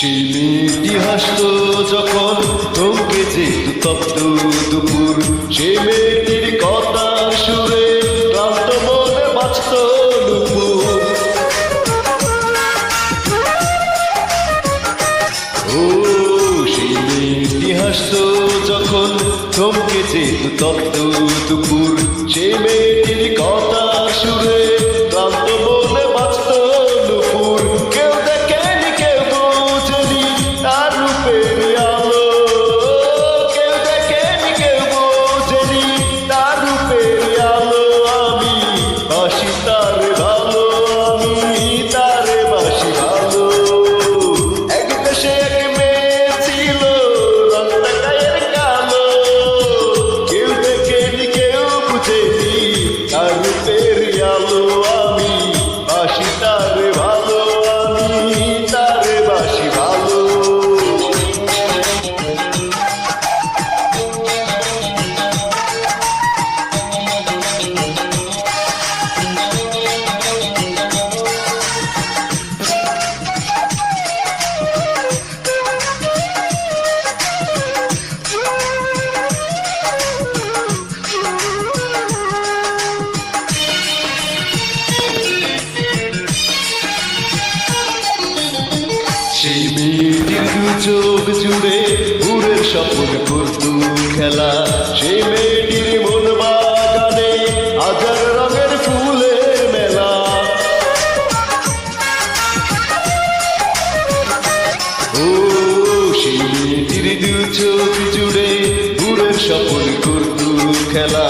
সেই মেয়েটি হাসতো যখন থমকে যেত তপ্ত দুপুর, সেই মেয়েটির কথা সুরে ক্লান্ত মনে বাঁচত নুপুর। ও সেই মেয়েটি হাসতো যখন থমকে যেত তপ্ত দুপুর, সেই মেয়েটির কথা সুরে ক্লান্ত মনে বাঁচত নুপুর। কেউ দেখেনি কেউ বোঝেনি তার রূপের আলো, কেউ দেখেনি কেউ বোঝেনি তার রূপের আলো। আমি বাসি তারে ভালো, আমি তারে বাসি ভালো। এক দেশে এক মেয়ে ছিল রক্তা গায়ের কালো, কেউ দেখেনি কেউ বুঝেনি তার রূপের আলো। আমি বাসি তারে ভালো, আমি তারে বাসি ভালো। সেই মেয়েটির দু চোখ জুড়ে ভোরের স্বপ্ন করত খেলা, সেই মেয়েটির মন বাগানে হাজার রঙের ফুলের মেলা। ও সেই মেয়েটির দু চোখ জুড়ে ভোরের স্বপ্ন করত খেলা,